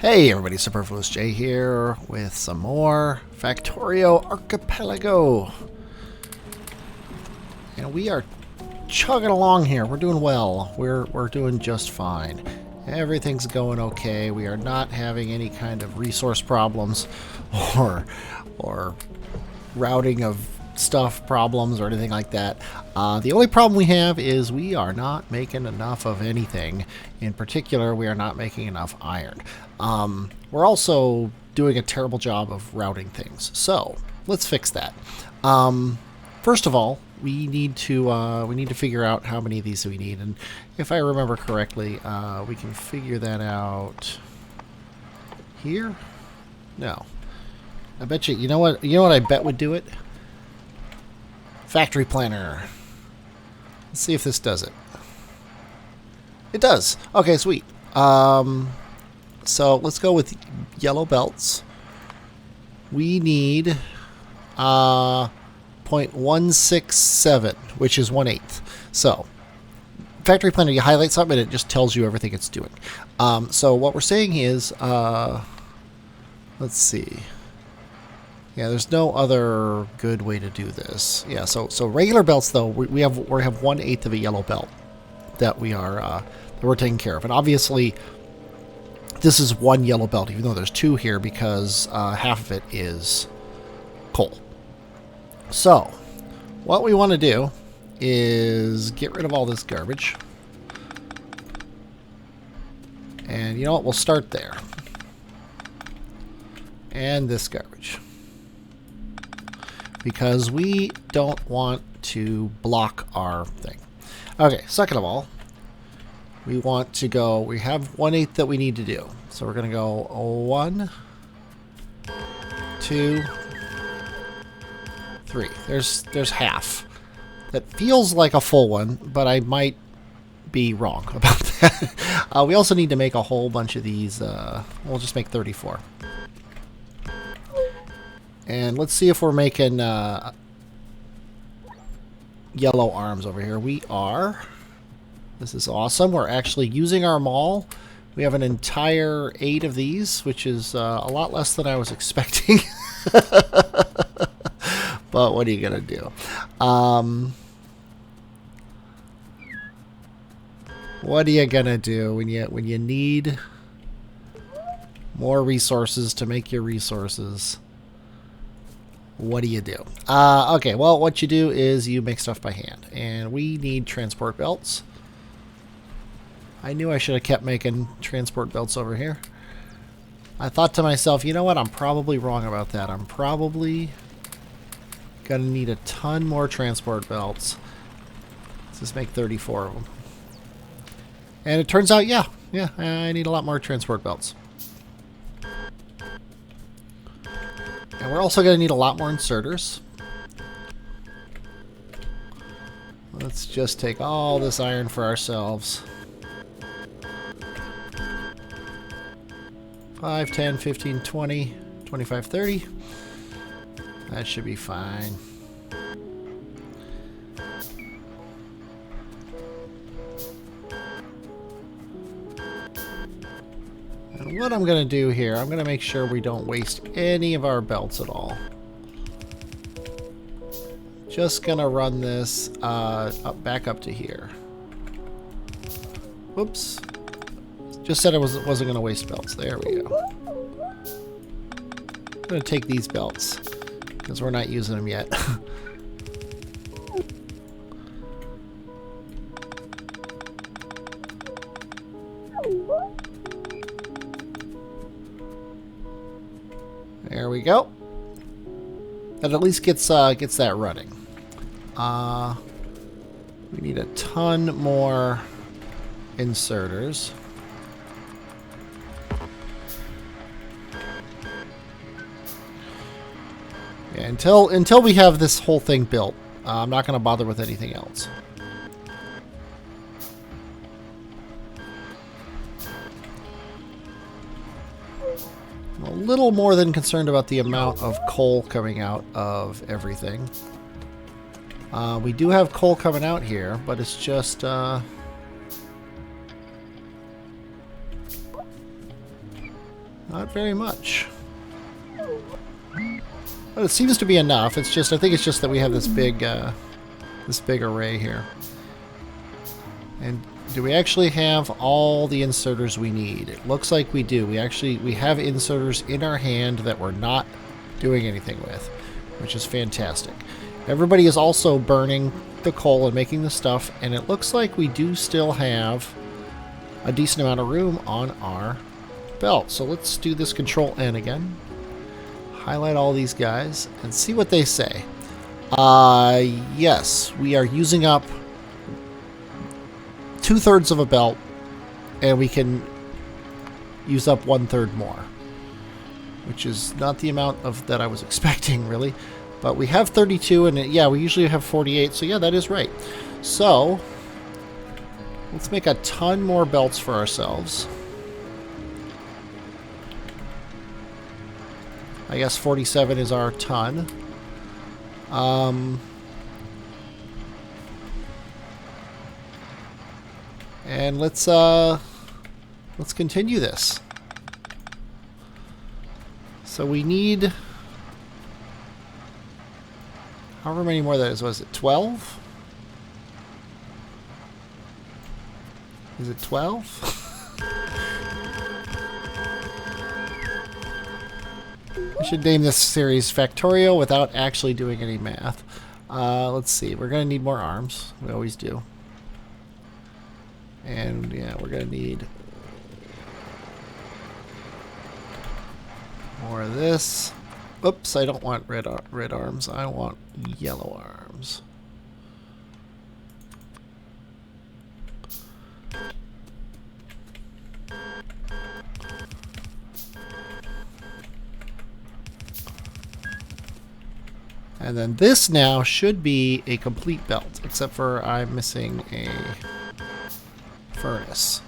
Hey everybody, Superfluous J here with some more Factorio Archipelago. And we are chugging along here. We're doing well. We're doing just fine. Everything's going okay. We are not having any kind of resource problems or routing of stuff problems or anything like that. The only problem we have is we are not making enough of anything. In particular, we are not making enough iron. We're also doing a terrible job of routing things. So let's fix that. First of all, we need to figure out how many of these we need, and if I remember correctly, we can figure that out here. No, I bet you. You know what? You know what? I bet would do it. Factory planner. Let's see if this does it. It does. Okay, sweet. So let's go with yellow belts. We need 0.167, which is 1/8. So factory planner, you highlight something and it just tells you everything it's doing. So what we're saying is, let's see. Yeah, there's no other good way to do this. Yeah, so regular belts though, we have 1/8 of a yellow belt that we're taking care of, and obviously this is one yellow belt, even though there's two here because half of it is coal. So what we want to do is get rid of all this garbage, and you know what? We'll start there, and this garbage, because we don't want to block our thing. Okay, second of all, we want to go, we have 1/8 that we need to do. So we're going to go 1, 2, 3. There's half. That feels like a full one, but I might be wrong about that. We also need to make a whole bunch of these. We'll just make 34. And let's see if we're making yellow arms over here. We are. This is awesome. We're actually using our maul. We have an entire 8 of these, which is a lot less than I was expecting. But what are you gonna do? What are you gonna do when you need more resources to make your resources? What do you do? Okay, well, what you do is you make stuff by hand. And we need transport belts. I knew I should have kept making transport belts over here. I thought to myself, you know what? I'm probably wrong about that. I'm probably going to need a ton more transport belts. Let's just make 34 of them. And it turns out, yeah, I need a lot more transport belts. And we're also going to need a lot more inserters. Let's just take all this iron for ourselves. 5, 10, 15, 20, 25, 30. That should be fine. And what I'm going to do here, I'm going to make sure we don't waste any of our belts at all. Just going to run this back up to here. Whoops. Just said I wasn't going to waste belts. There we go. I'm going to take these belts because we're not using them yet. There we go. That at least gets that running. We need a ton more inserters. Yeah, until we have this whole thing built, I'm not going to bother with anything else. I'm a little more than concerned about the amount of coal coming out of everything. We do have coal coming out here, but it's just Not very much. But it seems to be enough. It's just, I think it's just that we have this big array here. And do we actually have all the inserters we need? It looks like we do. We have inserters in our hand that we're not doing anything with, which is fantastic. Everybody is also burning the coal and making the stuff, and it looks like we do still have a decent amount of room on our belt. So let's do this Control N again. Highlight all these guys and see what they say. Yes, we are using up 2/3 of a belt, and we can use up 1/3 more, which is not the amount of that I was expecting, really. But we have 32, and yeah, we usually have 48, so yeah, that is right. So let's make a ton more belts for ourselves. I guess 47 is our ton. And let's continue this. So we need however many more that is. Was it 12? Is it 12? I should name this series Factorio without actually doing any math. Let's see. We're going to need more arms. We always do. And yeah, we're going to need more of this. Oops, I don't want red arms. I want yellow arms. And then this now should be a complete belt, except for I'm missing a furnace.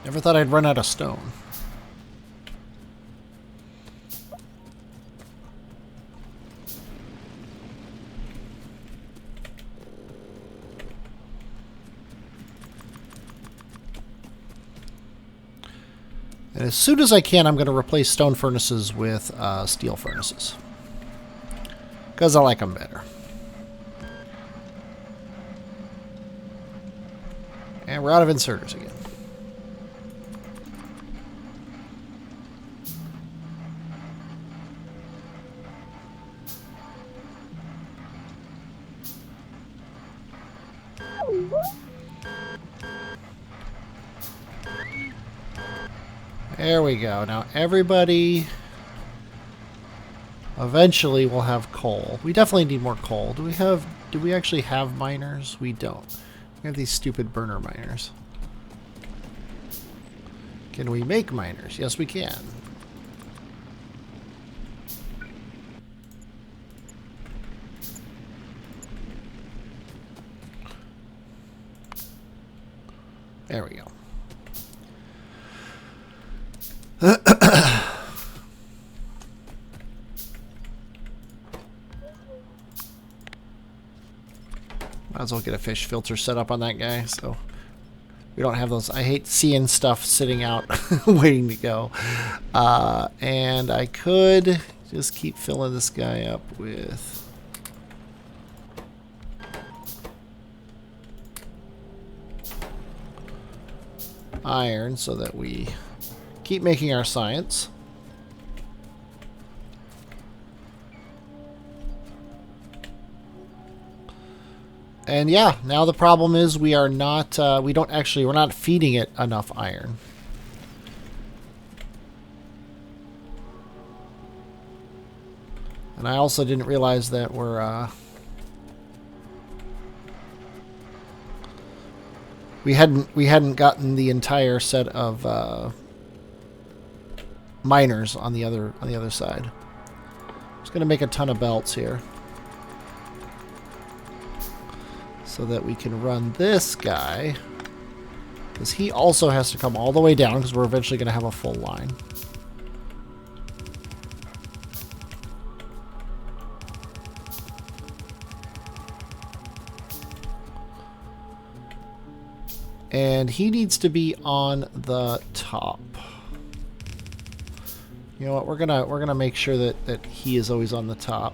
Never thought I'd run out of stone. And as soon as I can, I'm going to replace stone furnaces with steel furnaces, because I like them better. And we're out of inserters again. There we go. Now everybody eventually will have coal. We definitely need more coal. Do we actually have miners? We don't. We have these stupid burner miners. Can we make miners? Yes, we can. There we go. Might as well get a fish filter set up on that guy, so we don't have those. I hate seeing stuff sitting out waiting to go. And I could just keep filling this guy up with iron so that we keep making our science. And yeah, now the problem is we are not, we're not feeding it enough iron. And I also didn't realize that we hadn't gotten the entire set of miners on the other side. Just gonna make a ton of belts here, so that we can run this guy, because he also has to come all the way down, because we're eventually going to have a full line. And he needs to be on the top. You know what? We're gonna make sure that he is always on the top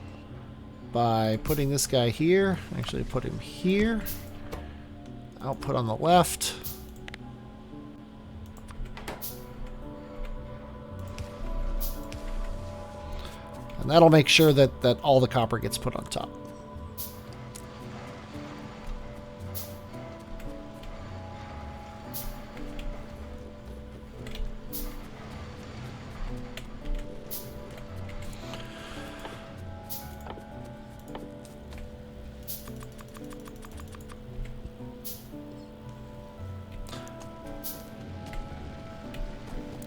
by putting this guy here. Actually, put him here. Output on the left. And that'll make sure that all the copper gets put on top.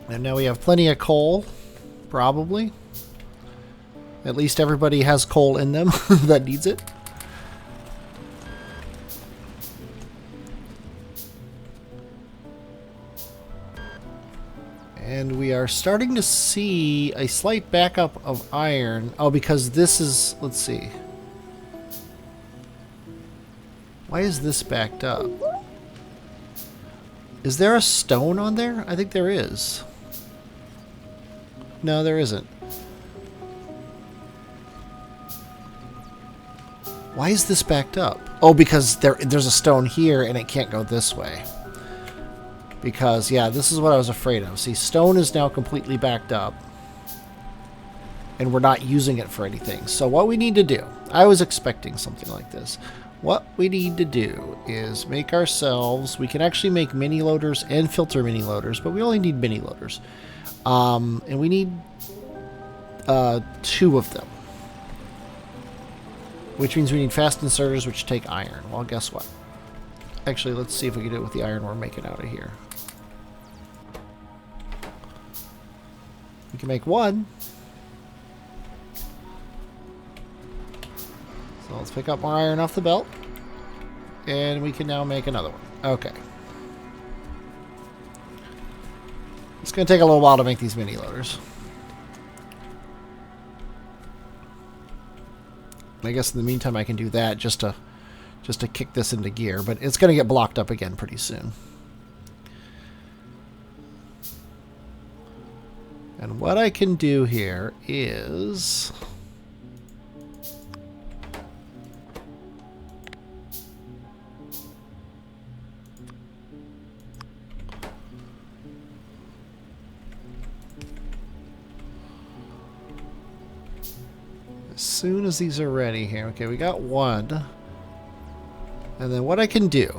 And now we have plenty of coal, probably. At least everybody has coal in them that needs it. And we are starting to see a slight backup of iron. Oh, because this is... Let's see. Why is this backed up? Is there a stone on there? I think there is. No, there isn't. Why is this backed up? Oh, because there's a stone here and it can't go this way. Because, yeah, this is what I was afraid of. See, stone is now completely backed up. And we're not using it for anything. So what we need to do, I was expecting something like this. What we need to do is make ourselves, we can actually make mini loaders and filter mini loaders, but we only need mini loaders. And we need 2 of them. Which means we need fast inserters, which take iron. Well, guess what? Actually, let's see if we can do it with the iron we're making out of here. We can make 1. So let's pick up more iron off the belt. And we can now make another one. Okay. It's going to take a little while to make these mini loaders. I guess in the meantime I can do that just to kick this into gear, but it's going to get blocked up again pretty soon. And what I can do here is... As soon as these are ready here. Okay, we got 1. And then what I can do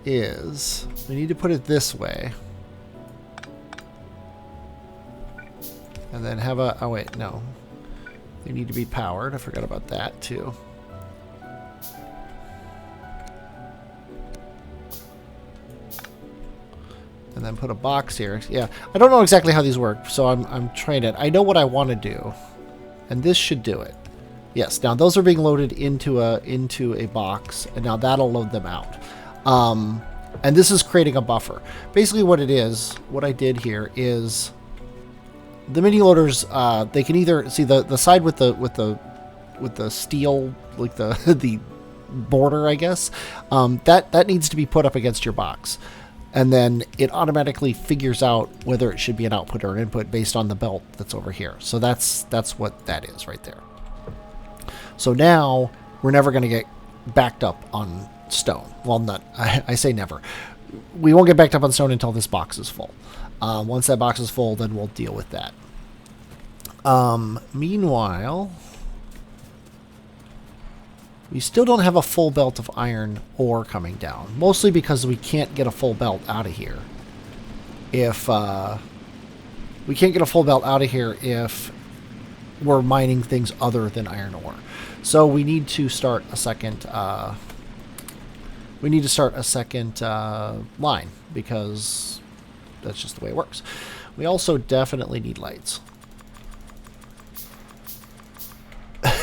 is we need to put it this way. And then have a... Oh, wait, no. They need to be powered. I forgot about that, too. And then put a box here. Yeah, I don't know exactly how these work, so I'm trying it. I know what I want to do. And this should do it. Yes, now those are being loaded into a box, and now that'll load them out. And this is creating a buffer. Basically what it is, what I did here is the mini loaders, they can either see the side with the steel, like the border, I guess, that needs to be put up against your box. And then it automatically figures out whether it should be an output or an input based on the belt that's over here. So that's what that is right there. So now we're never going to get backed up on stone. Well, not, I say never. We won't get backed up on stone until this box is full. Once that box is full, then we'll deal with that. Meanwhile, we still don't have a full belt of iron ore coming down. Mostly because we can't get a full belt out of here. If we can't get a full belt out of here if we're mining things other than iron ore. So we need to start a second. Line because that's just the way it works. We also definitely need lights.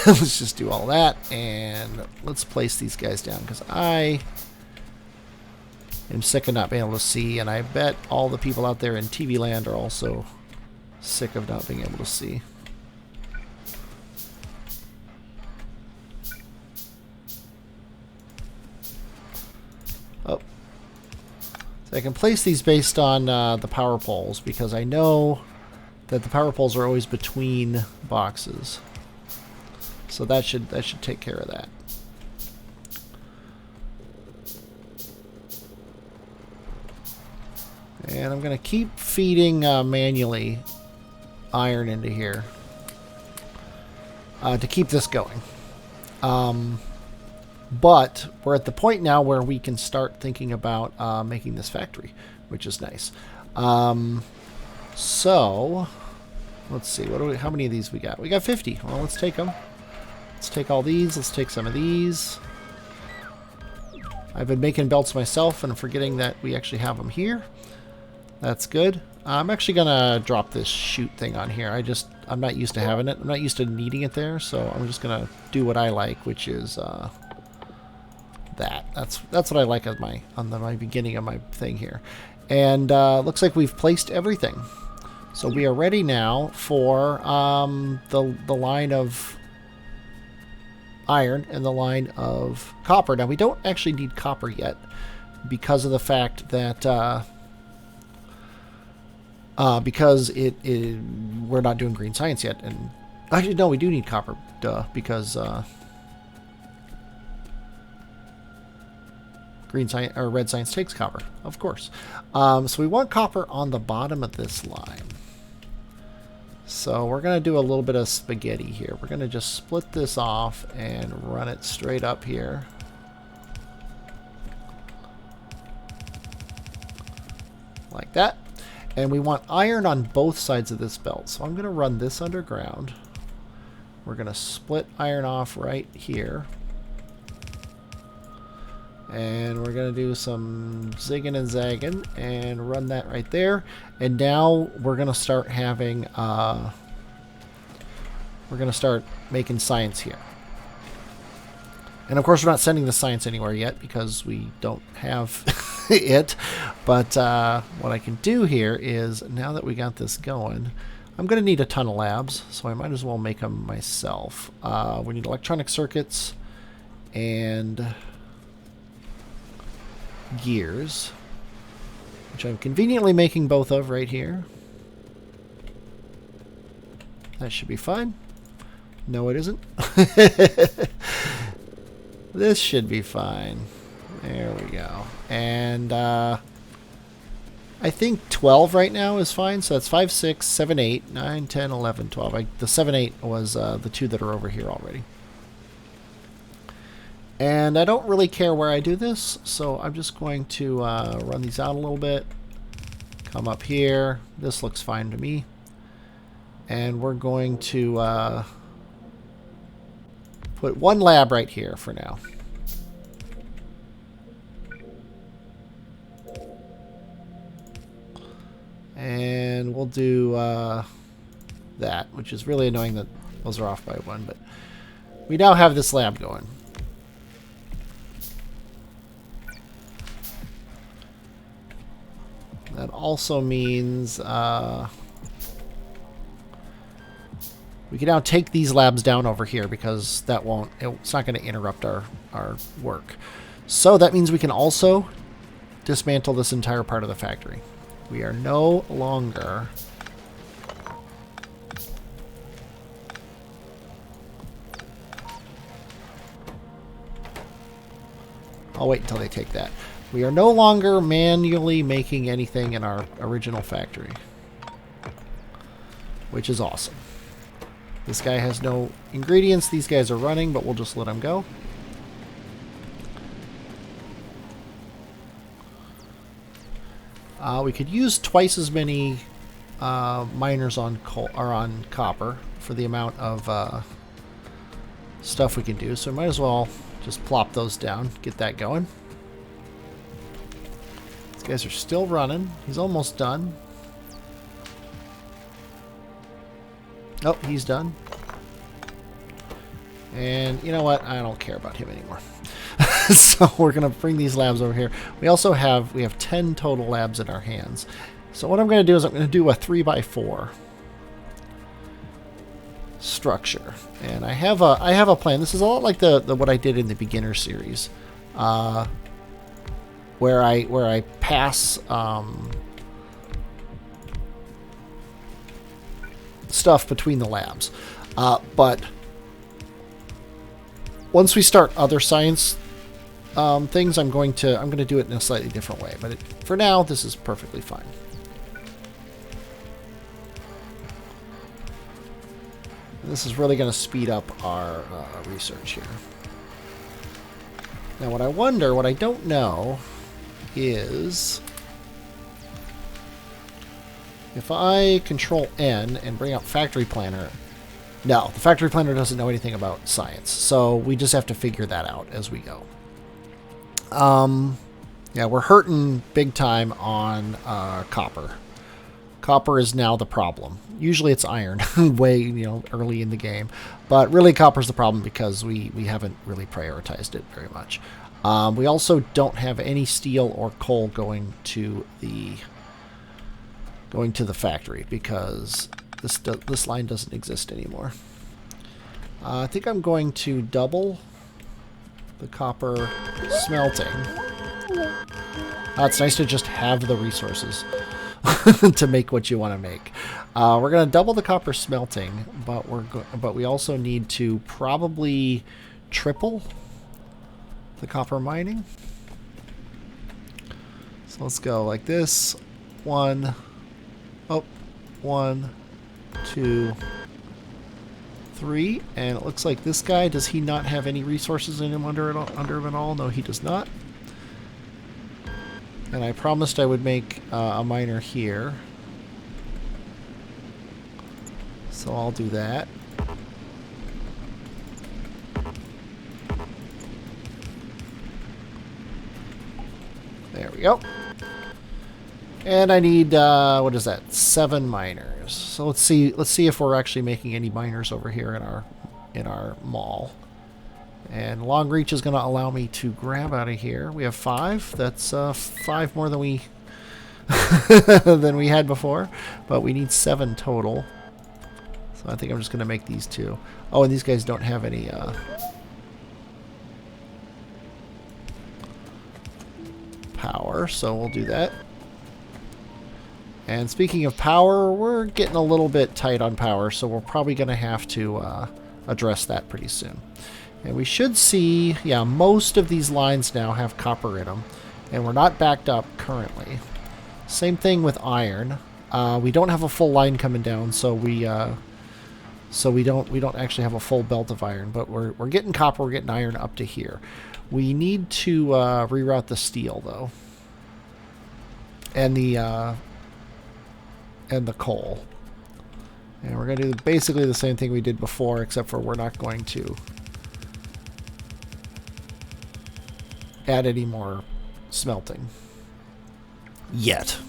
Let's just do all that, and let's place these guys down, because I am sick of not being able to see, and I bet all the people out there in TV land are also sick of not being able to see. Oh. So I can place these based on the power poles because I know that the power poles are always between boxes. So that should take care of that. And I'm going to keep feeding manually iron into here to keep this going. But we're at the point now where we can start thinking about making this factory, which is nice. So let's see, how many of these we got? We got 50. Well, let's take them. Let's take all these. Let's take some of these. I've been making belts myself and forgetting that we actually have them here. That's good. I'm actually going to drop this chute thing on here. I'm not used to having it. I'm not used to needing it there, so I'm just going to do what I like, which is that. That's what I like on my beginning of my thing here. And looks like we've placed everything. So we are ready now for the line of iron and the line of copper. Now we don't actually need copper yet because of the fact that because we're not doing green science yet. And actually, no, we do need copper, because green science or red science takes copper, of course. So we want copper on the bottom of this line. So we're going to do a little bit of spaghetti here. We're going to just split this off and run it straight up here. Like that. And we want iron on both sides of this belt. So I'm going to run this underground. We're going to split iron off right here. And we're going to do some zigging and zagging and run that right there. And now we're going to start having, we're going to start making science here. And of course we're not sending the science anywhere yet because we don't have it. But what I can do here is, now that we got this going, I'm going to need a ton of labs, so I might as well make them myself. We need electronic circuits and gears, which I'm conveniently making both of right here. That should be fine. No, it isn't. This should be fine. There we go. And I think 12 right now is fine. So that's 5, 6, 7, 8, 9, 10, 11, 12. The 7, 8 was the two that are over here already. And I don't really care where I do this, so I'm just going to run these out a little bit. Come up here. This looks fine to me. And we're going to put one lab right here for now. And we'll do that, which is really annoying that those are off by one, but we now have this lab going. That also means we can now take these labs down over here because that it's not going to interrupt our work. So that means we can also dismantle this entire part of the factory. We are no longer I'll wait until they take that. We are no longer manually making anything in our original factory, which is awesome. This guy has no ingredients. These guys are running, but we'll just let them go. We could use twice as many miners on coal or on copper for the amount of stuff we can do. So we might as well just plop those down, get that going. These guys are still running. He's almost done. Oh, he's done. And you know what? I don't care about him anymore. So we're going to bring these labs over here. We also have 10 total labs in our hands. So what I'm going to do is I'm going to do a 3x4 structure. And I have a plan. This is a lot like the what I did in the beginner series. where I pass stuff between the labs. But once we start other science things, I'm going to do it in a slightly different way. But for now, this is perfectly fine. This is really going to speed up our research here. Now, what I don't know is if I Control N and bring up Factory Planner. No, the Factory Planner doesn't know anything about science, so we just have to figure that out as we go. Yeah, we're hurting big time on copper. Copper is now the problem. Usually it's iron, way early in the game, but really copper's the problem because we haven't really prioritized it very much. We also don't have any steel or coal going to the factory because this line doesn't exist anymore. I think I'm going to double the copper smelting. It's nice to just have the resources to make what you want to make. We're going to double the copper smelting, but we also need to probably triple the copper mining. So let's go like this. 1, 2, 3, and it looks like this guy, does he not have any resources in him under him at all? No, he does not. And I promised I would make a miner here, so I'll do that. There we go. And I need what is that? 7 miners. So let's see if we're actually making any miners over here in our mall. And long reach is going to allow me to grab out of here. We have 5. That's 5 more than we had before, but we need 7 total. So I think I'm just going to make these 2. Oh, and these guys don't have any power, so we'll do that. And speaking of power, we're getting a little bit tight on power, so we're probably going to have to address that pretty soon. And we should see, yeah, most of these lines now have copper in them, and we're not backed up currently. Same thing with iron. We don't have a full line coming down, so we don't actually have a full belt of iron, but we're getting copper, we're getting iron up to here. We need to reroute the steel though, and the coal. And we're going to do basically the same thing we did before, except for we're not going to add any more smelting yet.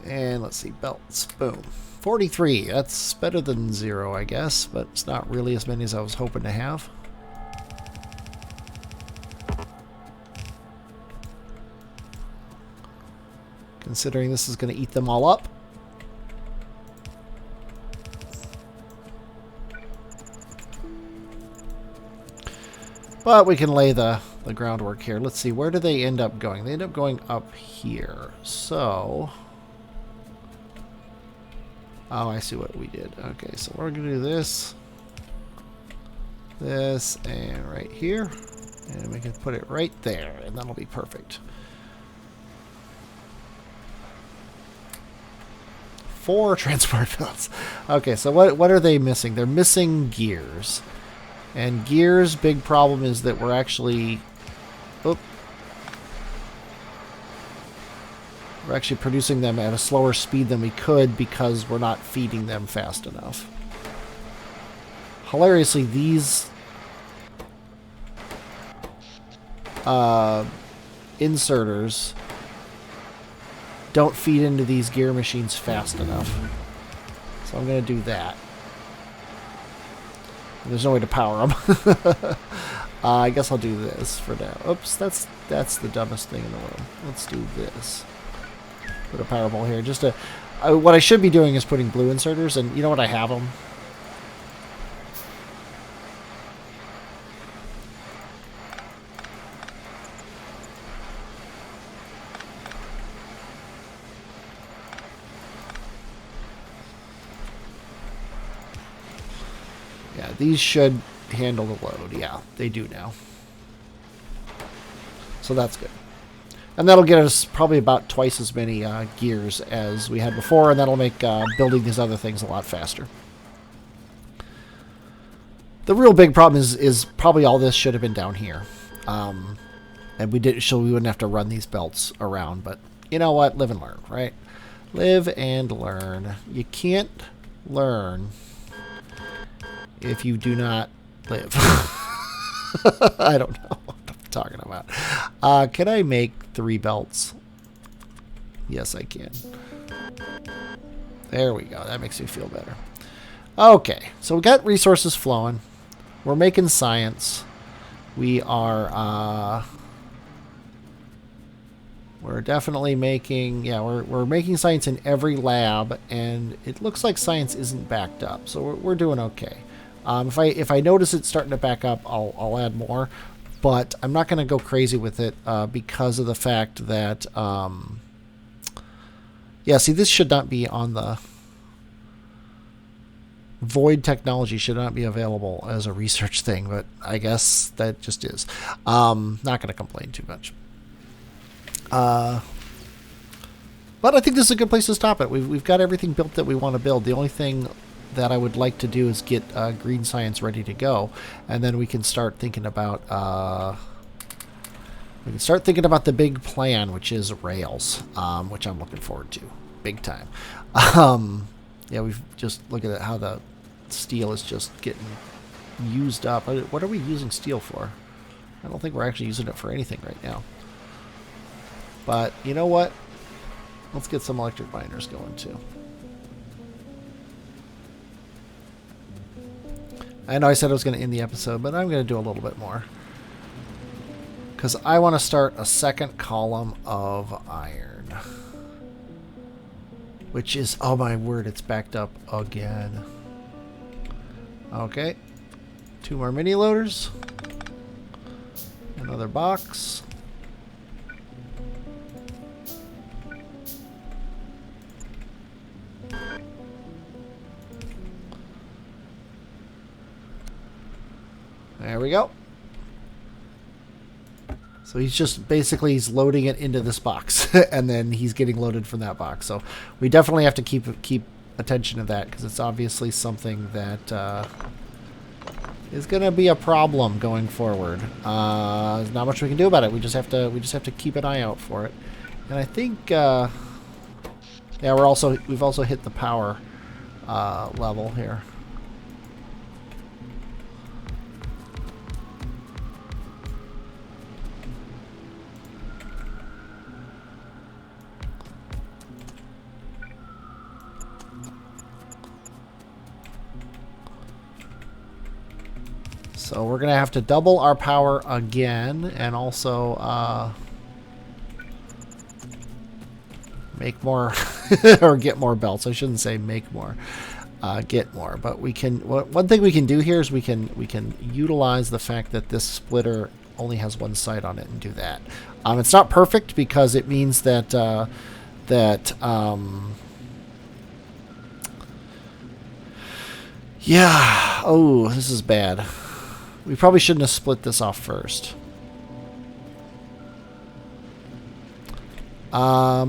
And let's see, belts, boom. 43, that's better than 0, I guess, but it's not really as many as I was hoping to have. Considering this is going to eat them all up. But we can lay the groundwork here. Let's see, where do they end up going? They end up going up here. So... oh, I see what we did. Okay, so we're going to do this, and right here. And we can put it right there, and that'll be perfect. 4 transport belts. Okay, so what are they missing? They're missing gears. And gears, big problem is that we're actually... oop, we're actually producing them at a slower speed than we could because we're not feeding them fast enough. Hilariously, these inserters don't feed into these gear machines fast enough. So I'm going to do that. There's no way to power them. I guess I'll do this for now. Oops, that's the dumbest thing in the world. Let's do this. Put a power ball here. Just to, what I should be doing is putting blue inserters, and you know what? I have them. these should handle the load. Yeah, they do now. So that's good. And that'll get us probably about twice as many gears as we had before, and that'll make building these other things a lot faster. The real big problem is probably all this should have been down here. And we wouldn't have to run these belts around, but you know what? Live and learn, right? Live and learn. You can't learn if you do not live. I don't know what I'm talking about. Can I make 3 belts? Yes, I can. There we go. That makes me feel better. Okay, so we got resources flowing. We're making science. We are, we're definitely making, yeah, we're making science in every lab, and it looks like science isn't backed up, so we're doing okay. If I notice it starting to back up, I'll add more, but I'm not going to go crazy with it because of the fact that, yeah, see, this should not be on the void technology should not be available as a research thing, but I guess that just is. Not going to complain too much. But I think this is a good place to stop it. We've got everything built that we want to build. The only thing that I would like to do is get green science ready to go, and then we can start thinking about the big plan, which is rails, which I'm looking forward to big time. Yeah, we've just look at how the steel is just getting used up. What are we using steel for? I don't think we're actually using it for anything right now. But you know what? Let's get some electric miners going too. I know I said I was going to end the episode, but I'm going to do a little bit more. Because I want to start a second column of iron. Which is, oh my word, it's backed up again. Okay. 2 more mini loaders. Another box. There we go. So he's just basically he's loading it into this box, and then he's getting loaded from that box. So we definitely have to keep attention to that because it's obviously something that is going to be a problem going forward. There's not much we can do about it. We just have to keep an eye out for it. And I think yeah, we've also hit the power level here. So we're going to have to double our power again and also make more or get more belts. I shouldn't say make more, get more. But we can. One thing we can do here is we can utilize the fact that this splitter only has one side on it and do that. It's not perfect because it means that yeah. Oh, this is bad. We probably shouldn't have split this off first. I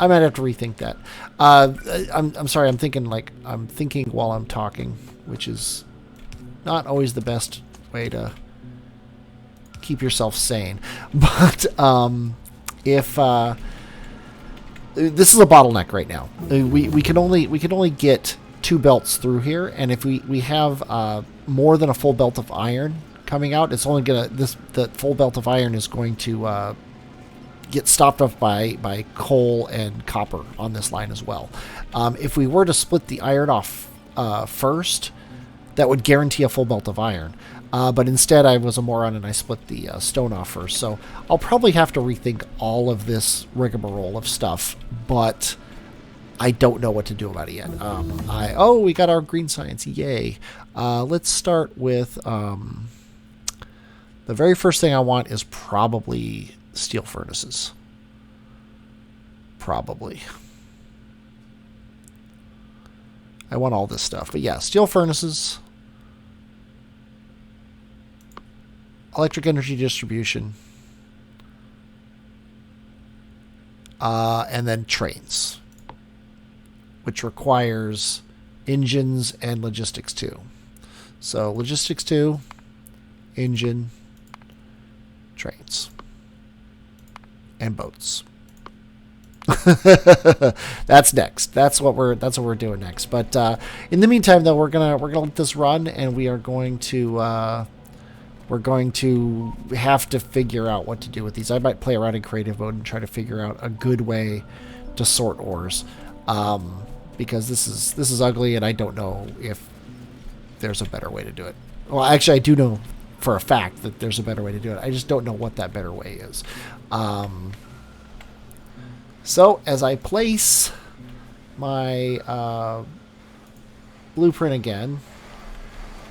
might have to rethink that. I'm sorry. I'm thinking while I'm talking, which is not always the best way to keep yourself sane. But if this is a bottleneck right now, we can only get 2 belts through here, and if we have more than a full belt of iron coming out, it's only gonna the full belt of iron is going to get stopped off by coal and copper on this line as well. If we were to split the iron off first, that would guarantee a full belt of iron. But instead, I was a moron and I split the stone off first. So I'll probably have to rethink all of this rigmarole of stuff, but I don't know what to do about it yet. Oh, we got our green science. Yay. Let's start with the very first thing I want is probably steel furnaces. Probably. I want all this stuff. But yeah, steel furnaces. electric energy distribution, and then trains, which requires engines and logistics 2. So logistics 2, engine, trains, and boats. That's next. That's what we're doing next. But in the meantime, though, we're gonna let this run, and we're going to have to figure out what to do with these. I might play around in creative mode and try to figure out a good way to sort ores, because this is ugly, and I don't know if there's a better way to do it. Well, actually, I do know for a fact that there's a better way to do it. I just don't know what that better way is. So, as I place my blueprint again,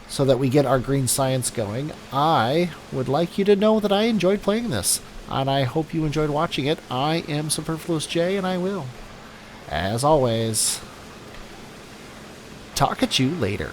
so that we get our green science going, I would like you to know that I enjoyed playing this, and I hope you enjoyed watching it. I am Superfluous J, and I will, as always, talk at you later.